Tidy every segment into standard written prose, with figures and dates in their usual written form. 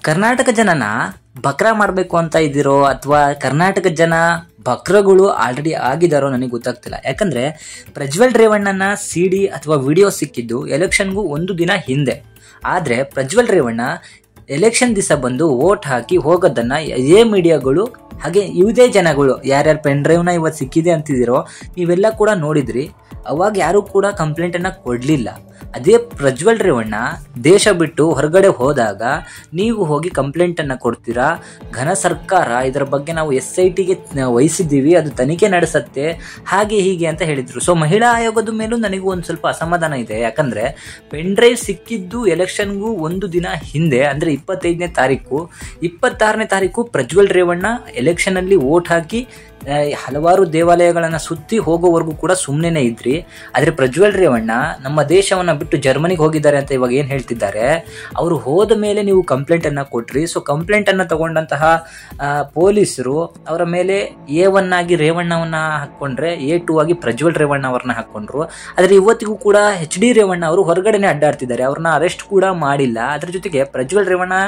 ಕರ್ನಾಟಕ ಜನನ ಬಕ್ರಾ ಮಾಡಬೇಕು ಅಂತ ಇದ್ದೀರೋ ಅಥವಾ ಕರ್ನಾಟಕ ಜನ ಬಕ್ರಗಳು ಆಲ್ರೆಡಿ ಆಗಿದಾರೋ ನನಗೆ ಗೊತ್ತಾಗ್ತಿಲ್ಲ. ಯಾಕಂದ್ರೆ ಪ್ರಜ್ವಲ್ ರೇವಣ್ಣನ ಸಿಡಿ ಅಥವಾ ವಿಡಿಯೋ ಸಿಕ್ಕಿದ್ದು ಎಲೆಕ್ಷನ್ಗೂ ಒಂದು ದಿನ ಹಿಂದೆ. ಆದ್ರೆ ಪ್ರಜ್ವಲ್ ರೇವಣ್ಣ ಎಲೆಕ್ಷನ್ ದಿವಸ ಬಂದು ವೋಟ್ ಹಾಕಿ ಹೋಗೋದನ್ನ ಇದೇ ಮೀಡಿಯಾಗಳು ಹಾಗೆ ಇವುದೇ ಜನಗಳು ಯಾರ್ಯಾರು ಪೆನ್ ಡ್ರೈವ್ನ ಇವತ್ತು ಸಿಕ್ಕಿದೆ ಅಂತಿದ್ದೀರೋ ನೀವೆಲ್ಲ ಕೂಡ ನೋಡಿದ್ರಿ. ಅವಾಗ ಯಾರು ಕೂಡ ಕಂಪ್ಲೇಂಟ್ ಅನ್ನ ಕೊಡ್ಲಿಲ್ಲ. ಅದೇ ಪ್ರಜ್ವಲ್ ರೇವಣ್ಣ ದೇಶ ಬಿಟ್ಟು ಹೊರಗಡೆ ಹೋದಾಗ ನೀವು ಹೋಗಿ ಕಂಪ್ಲೇಂಟ್ ಅನ್ನ ಕೊಡ್ತೀರಾ, ಘನ ಸರ್ಕಾರ ಇದರ ಬಗ್ಗೆ ನಾವು SITಗೆ ವಹಿಸಿದ್ದೀವಿ, ಅದು ತನಿಖೆ ನಡೆಸತ್ತೆ, ಹಾಗೆ ಹೀಗೆ ಅಂತ ಹೇಳಿದ್ರು. ಸೊ ಮಹಿಳಾ ಆಯೋಗದ ಮೇಲೂ ನನಗೂ ಒಂದು ಸ್ವಲ್ಪ ಅಸಮಾಧಾನ ಇದೆ. ಯಾಕಂದ್ರೆ ಪೆನ್ ಡ್ರೈವ್ ಸಿಕ್ಕಿದ್ದು ಎಲೆಕ್ಷನ್ಗೂ ಒಂದು ದಿನ ಹಿಂದೆ, ಅಂದ್ರೆ 25ನೇ ತಾರೀಕು. 26ನೇ ತಾರೀಕು ಪ್ರಜ್ವಲ್ ರೇವಣ್ಣ ಎಲೆಕ್ಷನ್ ಅಲ್ಲಿ ವೋಟ್ ಹಾಕಿ ಹಲವಾರು ದೇವಾಲಯಗಳನ್ನ ಸುತ್ತಿ ಹೋಗೋವರೆಗೂ ಕೂಡ ಸುಮ್ಮನೆ ಇದ್ರಿ. ಆದ್ರೆ ಪ್ರಜ್ವಲ್ ರೇವಣ್ಣ ನಮ್ಮ ದೇಶವನ್ನ ಬಿಟ್ಟು ಜರ್ಮನಿಗೆ ಹೋಗಿದ್ದಾರೆ ಅಂತ ಇವಾಗ ಏನ್ ಹೇಳ್ತಿದ್ದಾರೆ, ಅವರು ಹೋದ ಮೇಲೆ ನೀವು ಕಂಪ್ಲೇಂಟ್ ಅನ್ನ ಕೊಟ್ರಿ. ಸೊ ಕಂಪ್ಲೇಂಟ್ ಅನ್ನ ತಗೊಂಡಂತಹ ಪೊಲೀಸರು ಅವರ ಮೇಲೆ A1 ಆಗಿ ರೇವಣ್ಣವನ್ನ ಹಾಕೊಂಡ್ರೆ, A2 ಆಗಿ ಪ್ರಜ್ವಲ್ ರೇವಣ್ಣ ಅವ್ರನ್ನ ಹಾಕೊಂಡ್ರು. ಆದ್ರೆ ಇವತ್ತಿಗೂ ಕೂಡ HD ರೇವಣ್ಣ ಅವರು ಹೊರಗಡೆನೆ ಅಡ್ಡಾಡ್ತಿದ್ದಾರೆ, ಅವ್ರನ್ನ ಅರೆಸ್ಟ್ ಕೂಡ ಮಾಡಿಲ್ಲ. ಅದ್ರ ಜೊತೆಗೆ ಪ್ರಜ್ವಲ್ ರೇವಣ್ಣ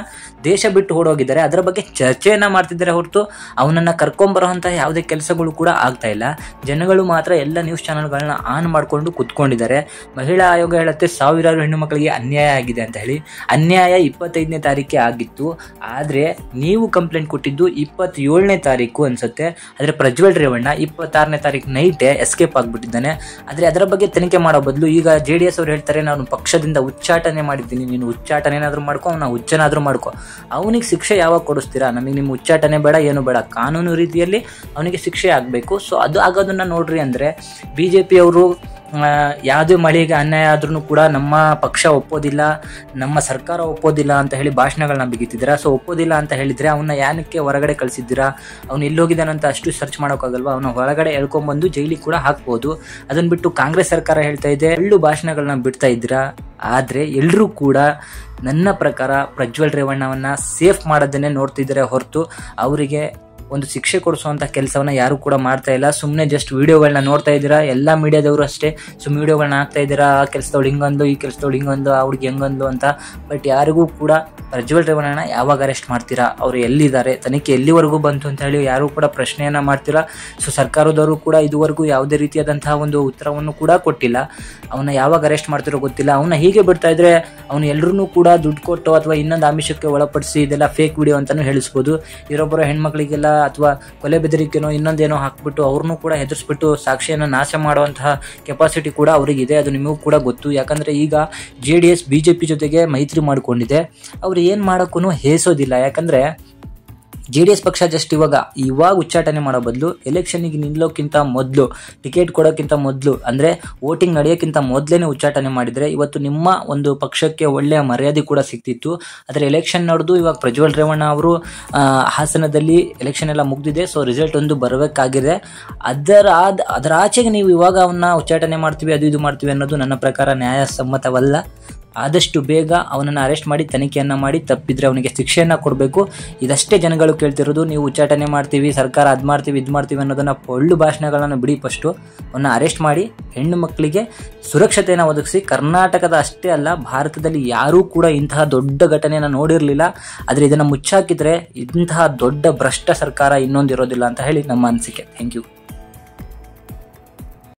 ದೇಶ ಬಿಟ್ಟು ಓಡೋಗಿದ್ದಾರೆ, ಅದರ ಬಗ್ಗೆ ಚರ್ಚೆಯನ್ನ ಮಾಡ್ತಿದ್ದಾರೆ ಹೊರತು ಅವನನ್ನ ಕರ್ಕೊಂಬರೋಂತ ಯಾವುದೇ ಕೆಲಸಗಳು ಕೂಡ ಆಗ್ತಾ ಇಲ್ಲ. ಜನಗಳು ಮಾತ್ರ ಎಲ್ಲ ನ್ಯೂಸ್ ಚಾನೆಲ್ಗಳನ್ನ ಆನ್ ಮಾಡ್ಕೊಂಡು ಕುತ್ಕೊಂಡಿದ್ದಾರೆ. ಮಹಿಳಾ ಆಯೋಗ ಹೇಳುತ್ತೆ ಸಾವಿರಾರು ಹೆಣ್ಣು ಮಕ್ಕಳಿಗೆ ಅನ್ಯಾಯ ಆಗಿದೆ ಅಂತ ಹೇಳಿ. ಅನ್ಯಾಯ 25ನೇ ತಾರೀಕೆ ಆಗಿತ್ತು, ಆದ್ರೆ ನೀವು ಕಂಪ್ಲೇಂಟ್ ಕೊಟ್ಟಿದ್ದು 27ನೇ ತಾರೀಕು ಅನ್ಸುತ್ತೆ. ಆದ್ರೆ ಪ್ರಜ್ವಲ್ ರೇವಣ್ಣ 26ನೇ ತಾರೀಕು ನೈಟೇ ಎಸ್ಕೇಪ್ ಆಗ್ಬಿಟ್ಟಿದ್ದಾನೆ. ಆದ್ರೆ ಅದರ ಬಗ್ಗೆ ತನಿಖೆ ಮಾಡೋ ಬದಲು ಈಗ JDS ಅವ್ರು ಹೇಳ್ತಾರೆ ನಾನು ಪಕ್ಷದಿಂದ ಉಚ್ಚಾಟನೆ ಮಾಡಿದ್ದೀನಿ, ನೀನು ಉಚ್ಚಾಟನೆ ಏನಾದ್ರು ಮಾಡ್ಕೊ, ನಾವು ಹುಚ್ಚನಾದ್ರೂ ಮಾಡ್ಕೊ. ಅವನಿಗೆ ಶಿಕ್ಷೆ ಯಾವಾಗ ಕೊಡಿಸ್ತೀರಾ? ನಮಗೆ ನಿಮ್ಮ ಉಚ್ಚಾಟನೆ ಬೇಡ, ಏನು ಬೇಡ, ಕಾನೂನು ರೀತಿಯಲ್ಲಿ ಅವನಿಗೆ ಶಿಕ್ಷೆ ಆಗಬೇಕು. ಸೊ ಅದು ಆಗೋದನ್ನ ನೋಡ್ರಿ. ಅಂದ್ರೆ BJP ಅವರು ಯಾವುದೇ ಮಳೆಗೆ ಅನ್ಯಾಯ ಆದ್ರೂ ಕೂಡ ನಮ್ಮ ಪಕ್ಷ ಒಪ್ಪೋದಿಲ್ಲ, ನಮ್ಮ ಸರ್ಕಾರ ಒಪ್ಪೋದಿಲ್ಲ ಅಂತ ಹೇಳಿ ಭಾಷಣಗಳನ್ನ ಬಿಗಿತಿದ್ದೀರಾ. ಸೊ ಒಪ್ಪೋದಿಲ್ಲ ಅಂತ ಹೇಳಿದ್ರೆ ಅವನ್ನ ಯಾನಕ್ಕೆ ಹೊರಗಡೆ ಕಳಿಸಿದ್ದೀರಾ? ಅವ್ನು ಎಲ್ಲೋಗಿದ್ದಾನಂತ ಅಷ್ಟು ಸರ್ಚ್ ಮಾಡೋಕ್ಕಾಗಲ್ವಾ? ಅವನ ಹೊರಗಡೆ ಎಳ್ಕೊಂಡ್ಬಂದು ಜೈಲಿಗೆ ಕೂಡ ಹಾಕ್ಬೋದು. ಅದನ್ನ ಬಿಟ್ಟು ಕಾಂಗ್ರೆಸ್ ಸರ್ಕಾರ ಹೇಳ್ತಾ ಇದೆ ಎಳ್ಳು ಭಾಷಣಗಳನ್ನ ಬಿಡ್ತಾ ಇದ್ದೀರಾ. ಆದ್ರೆ ಎಲ್ಲರೂ ಕೂಡ ನನ್ನ ಪ್ರಕಾರ ಪ್ರಜ್ವಲ್ ರೇವಣ್ಣವನ್ನ ಸೇಫ್ ಮಾಡೋದನ್ನೇ ನೋಡ್ತಿದ್ದಾರೆ ಹೊರತು ಅವರಿಗೆ ಒಂದು ಶಿಕ್ಷೆ ಕೊಡಿಸುವಂತ ಕೆಲಸವನ್ನ ಯಾರು ಕೂಡ ಮಾಡ್ತಾ ಇಲ್ಲ. ಸುಮ್ಮನೆ ಜಸ್ಟ್ ವಿಡಿಯೋಗಳನ್ನ ನೋಡ್ತಾ ಇದ್ದೀರಾ, ಎಲ್ಲಾ ಮೀಡಿಯಾದವರು ಅಷ್ಟೇ. ವಿಡಿಯೋಗಳನ್ನ ಹಾಕ್ತಾ ಇದ್ದೀರಾ, ಆ ಕೆಲಸದವಳು ಹಿಂಗೊಂದು, ಈ ಕೆಲಸದವಳು ಹಿಂಗೊಂದು, ಆ ಹುಡುಗಿ ಹೆಂಗೊಂದು ಅಂತ. ಬಟ್ ಯಾರಿಗೂ ಕೂಡ ಪ್ರಜ್ವಲ್ ರೇವಣ್ಣನ ಯಾವಾಗ ಅರೆಸ್ಟ್ ಮಾಡ್ತೀರಾ, ಅವ್ರು ಎಲ್ಲಿದ್ದಾರೆ, ತನಿಖೆ ಎಲ್ಲಿವರೆಗೂ ಬಂತು ಅಂತ ಹೇಳಿ ಯಾರು ಕೂಡ ಪ್ರಶ್ನೆಯನ್ನ ಮಾಡ್ತೀರಾ. ಸೊ ಸರ್ಕಾರದವರು ಕೂಡ ಇದುವರೆಗೂ ಯಾವುದೇ ರೀತಿಯಾದಂತಹ ಒಂದು ಉತ್ತರವನ್ನು ಕೂಡ ಕೊಟ್ಟಿಲ್ಲ. ಅವನ್ನ ಯಾವಾಗ ಅರೆಸ್ಟ್ ಮಾಡ್ತಿರೋ ಗೊತ್ತಿಲ್ಲ. ಅವನ್ನ ಹೀಗೆ ಬಿಡ್ತಾ ಇದ್ರೆ ಅವನು ಎಲ್ಲರೂ ಕೂಡ ದುಡ್ಡು ಕೊಟ್ಟು ಅಥವಾ ಇನ್ನೊಂದು ಆಮಿಷಕ್ಕೆ ಒಳಪಡಿಸಿ ಇದೆಲ್ಲ ಫೇಕ್ ವಿಡಿಯೋ ಅಂತಾನು ಹೇಳಿಸ್ಬೋದು. ಇರೊಬ್ಬರ ಹೆಣ್ಮಕ್ಳಿಗೆಲ್ಲ ಅಥವಾ ಕೊಲೆ ಬೆದರಿಕೆನೋ ಇನ್ನೊಂದೇನೋ ಹಾಕ್ಬಿಟ್ಟು ಅವ್ರನ್ನೂ ಕೂಡ ಹೆದರ್ಸ್ಬಿಟ್ಟು ಸಾಕ್ಷಿಯನ್ನ ನಾಶ ಮಾಡುವಂತಹ ಕೆಪಾಸಿಟಿ ಕೂಡ ಅವರಿಗಿದೆ. ಅದು ನಿಮಗೂ ಕೂಡ ಗೊತ್ತು. ಯಾಕಂದ್ರೆ ಈಗ JDS BJP ಜೊತೆಗೆ ಮೈತ್ರಿ ಮಾಡ್ಕೊಂಡಿದೆ. ಅವ್ರು ಏನ್ ಮಾಡೋಕ್ಕೂ ಹೇಸೋದಿಲ್ಲ. ಯಾಕಂದ್ರೆ JDS ಪಕ್ಷ ಜಸ್ಟ್ ಇವಾಗ ಉಚ್ಚಾಟನೆ ಮಾಡೋ ಬದಲು ಎಲೆಕ್ಷನ್ಗೆ ನಿಲ್ಲೋಕ್ಕಿಂತ ಮೊದಲು, ಟಿಕೆಟ್ ಕೊಡೋಕ್ಕಿಂತ ಮೊದಲು, ಅಂದ್ರೆ ವೋಟಿಂಗ್ ನಡೆಯೋಕ್ಕಿಂತ ಮೊದಲೇನೆ ಉಚ್ಚಾಟನೆ ಮಾಡಿದ್ರೆ ಇವತ್ತು ನಿಮ್ಮ ಒಂದು ಪಕ್ಷಕ್ಕೆ ಒಳ್ಳೆಯ ಮರ್ಯಾದೆ ಕೂಡ ಸಿಕ್ತಿತ್ತು. ಆದರೆ ಎಲೆಕ್ಷನ್ ನಡೆದು ಇವಾಗ ಪ್ರಜ್ವಲ್ ರೇವಣ್ಣ ಅವರು ಹಾಸನದಲ್ಲಿ ಎಲೆಕ್ಷನ್ ಎಲ್ಲ ಮುಗ್ದಿದೆ. ಸೊ ರಿಸಲ್ಟ್ ಒಂದು ಬರಬೇಕಾಗಿದೆ. ಅದರ ಆಚೆಗೆ ನೀವು ಇವಾಗ ಅವನ್ನ ಉಚ್ಚಾಟನೆ ಮಾಡ್ತೀವಿ, ಅದು ಇದು ಮಾಡ್ತೀವಿ ಅನ್ನೋದು ನನ್ನ ಪ್ರಕಾರ ನ್ಯಾಯಸಮ್ಮತವಲ್ಲ. ಆದಷ್ಟು ಬೇಗ ಅವನನ್ನು ಅರೆಸ್ಟ್ ಮಾಡಿ ತನಿಖೆಯನ್ನ ಮಾಡಿ, ತಪ್ಪಿದ್ರೆ ಅವನಿಗೆ ಶಿಕ್ಷೆಯನ್ನ ಕೊಡಬೇಕು. ಇದಷ್ಟೇ ಜನಗಳು ಕೇಳ್ತಿರೋದು. ನೀವು ಉಚ್ಚಾಟನೆ ಮಾಡ್ತೀವಿ, ಸರ್ಕಾರ ಅದ್ ಮಾಡ್ತೀವಿ, ಇದ್ ಮಾಡ್ತೀವಿ ಅನ್ನೋದನ್ನ ಒಳ್ಳು ಭಾಷಣಗಳನ್ನ ಬಿಡಿ. ಫಸ್ಟು ಅವನ್ನ ಅರೆಸ್ಟ್ ಮಾಡಿ ಹೆಣ್ಣು ಮಕ್ಕಳಿಗೆ ಸುರಕ್ಷತೆಯನ್ನು ಒದಗಿಸಿ. ಕರ್ನಾಟಕದ ಅಷ್ಟೇ ಅಲ್ಲ, ಭಾರತದಲ್ಲಿ ಯಾರೂ ಕೂಡ ಇಂತಹ ದೊಡ್ಡ ಘಟನೆಯನ್ನ ನೋಡಿರಲಿಲ್ಲ. ಆದ್ರೆ ಇದನ್ನ ಮುಚ್ಚಾಕಿದ್ರೆ ಇಂತಹ ದೊಡ್ಡ ಭ್ರಷ್ಟ ಸರ್ಕಾರ ಇನ್ನೊಂದಿರೋದಿಲ್ಲ ಅಂತ ಹೇಳಿ ನಮ್ಮ ಅನಿಸಿಕೆ. Thank you.